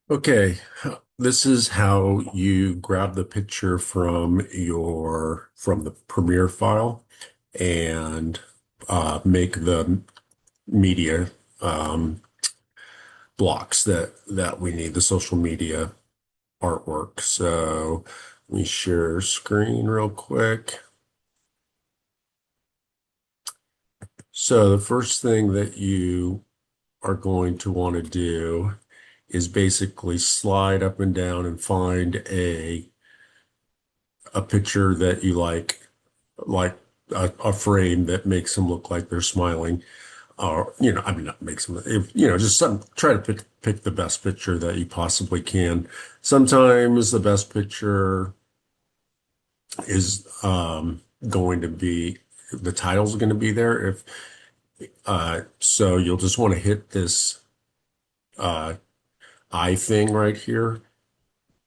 Okay, this is how you grab the picture from the Premiere file and make the media um, blocks that we need, the social media artwork. So let me share screen real quick. So the first thing that you are going to want to do is basically slide up and down and find a picture that you like a frame that makes them look like they're smiling, or I mean, not makes them, if, just try to pick the best picture that you possibly can. Sometimes the best picture is going to be the title's going to be there. If so, you'll just want to hit this uh, eye thing right here,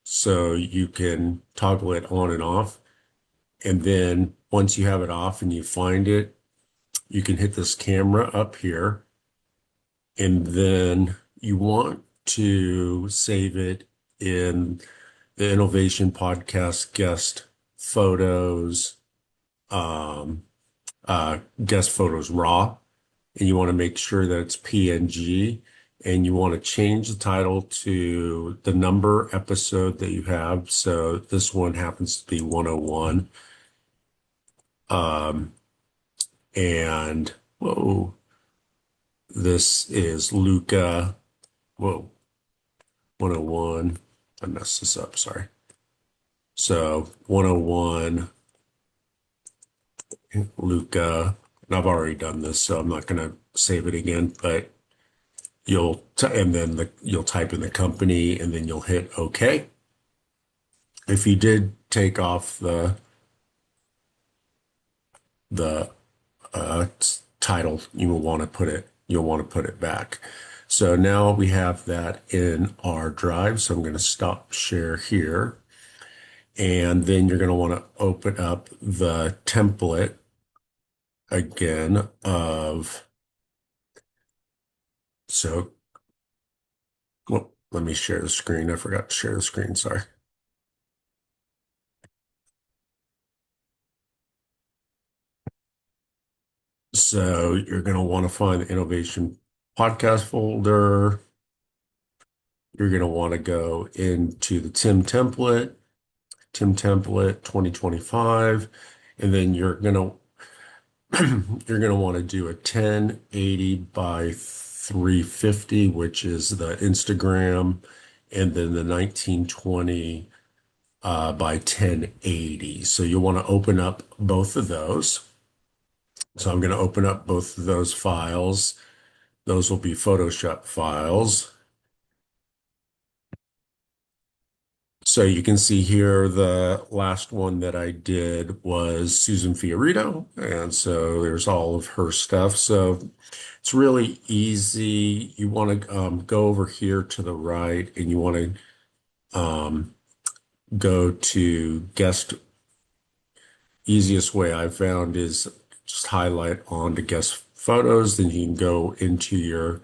so you can toggle it on and off. And then once you have it off and you find it, you can hit this camera up here, and then you want to save it in the Innovation Podcast guest photos, um, guest photos raw, and you want to make sure that it's PNG, and you want to change the title to the number episode that you have. So this one happens to be 101. Um, and whoa, this is Luca. Whoa, 101. I messed this up, sorry. So 101, Luca, and I've already done this, so I'm not going to save it again, but and then you'll type in the company and then you'll hit OK. If you did take off the title, you'll want to put it back. So now we have that in our drive. So I'm going to stop share here. And then you're going to want to open up the template again so, well, let me share the screen. I forgot to share the screen. Sorry. So you're going to want to find the Innovation Podcast folder. You're going to want to go into the Tim template 2025, and then you're going to want to do a 1080 by 350, which is the Instagram, and then the 1920 by 1080. So you'll want to open up both of those. So I'm going to open up both of those files. Those will be Photoshop files. So you can see here the last one that I did was Susan Fiorito. And so there's all of her stuff. So it's really easy. You want to go over here to the right, and you want to go to guest. Easiest way I've found is just highlight on to guest photos. Then you can go into your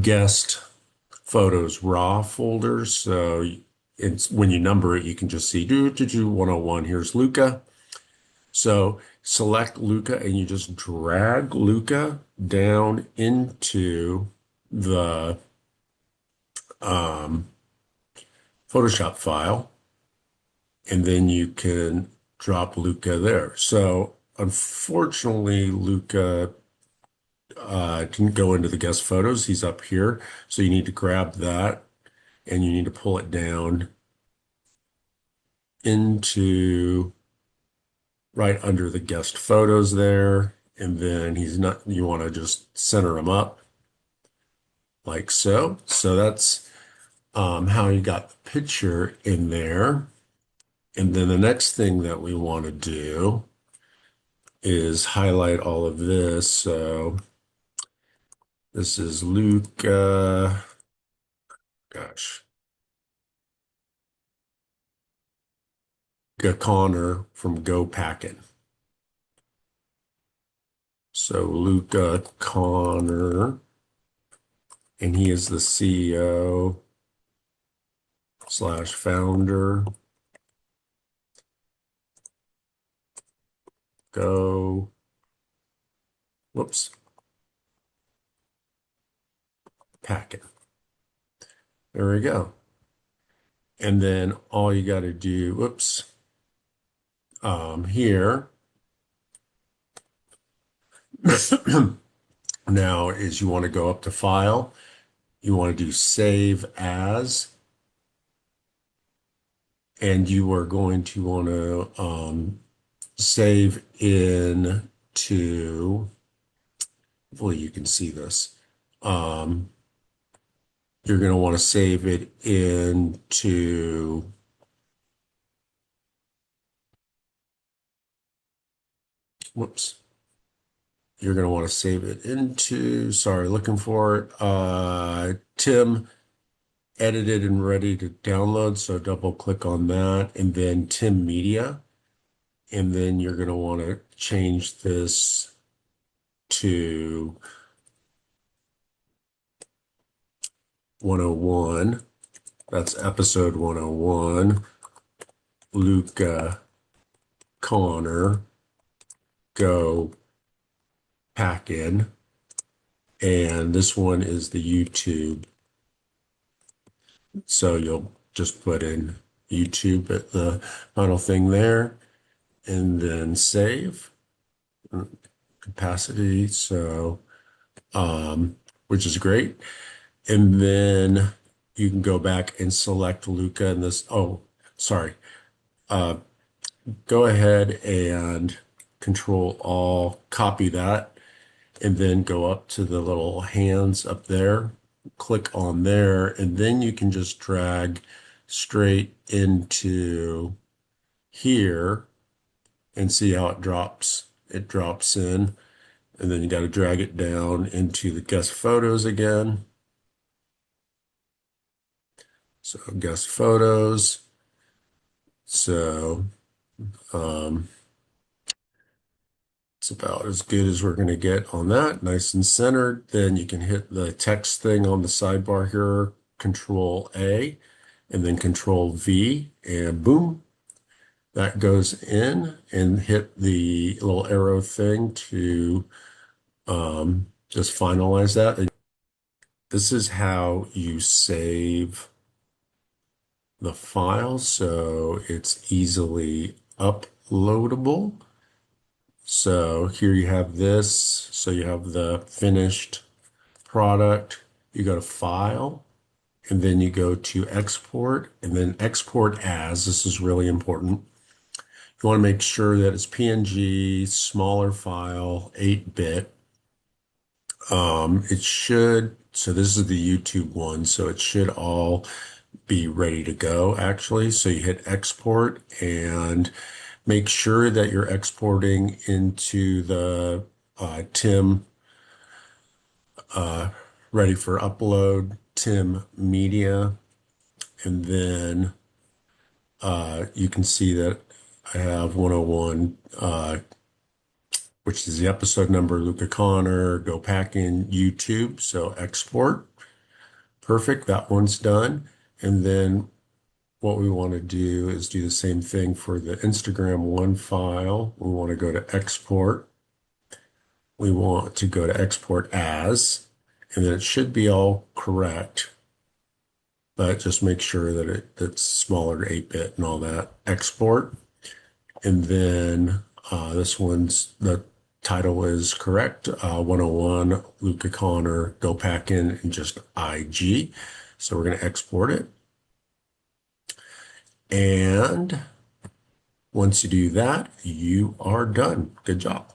guest photos raw folder. So it's when you number it, you can just see 101. Here's Luca. So select Luca and you just drag Luca down into the um, Photoshop file, and then you can drop Luca there. So unfortunately, Luca didn't go into the guest photos. He's up here. So you need to grab that and you need to pull it down into right under the guest photos there. And then you want to just center him up like so. So that's how you got the picture in there. And then the next thing that we want to do is highlight all of this. So this is Luke, gosh, Connor from Go Packin'. So Luca Connor, and he is the CEO. /founder go, whoops, packet. There we go. And then all you got to do, whoops, here now is you want to go up to File. You want to do Save As. And you are going to want to save in to, hopefully you can see this. You're going to want to save it into whoops. You're going to want to save it into, sorry, looking for it. Tim edited and ready to download. So double click on that and then Tim Media. And then you're going to want to change this to 101. That's episode 101. Luca Connor, go pack in. And this one is the YouTube. So you'll just put in YouTube at the final thing there and then save capacity. So, which is great. And then you can go back and select Luca and this. Oh, sorry. Go ahead and Control All, copy that, and then go up to the little hands up there, click on there, and then you can just drag straight into here and see how it drops. It drops in, and then you got to drag it down into the guest photos again. So guest photos. So it's about as good as we're going to get on that. Nice and centered. Then you can hit the text thing on the sidebar here, Control A, and then Control V, and boom, that goes in, and hit the little arrow thing to just finalize that. And this is how you save the file so it's easily uploadable. So here you have this. So you have the finished product. You go to File, and then you go to Export, and then Export As. This is really important. You want to make sure that it's PNG, smaller file, 8-bit. It should, so this is the YouTube one, so it should all be ready to go actually. So you hit Export and make sure that you're exporting into the Tim ready for upload, Tim Media, and then you can see that I have 101, which is the episode number, Luca Connor, go pack in YouTube. So export, perfect, that one's done. And then what we want to do is do the same thing for the Instagram one file. We want to go to export. We want to go to export as, and then it should be all correct, but just make sure that it's smaller, 8-bit and all that. Export. And then this one's, the title is correct. 101, Luca Connor, go pack in, and just IG. So we're going to export it. And once you do that, you are done. Good job.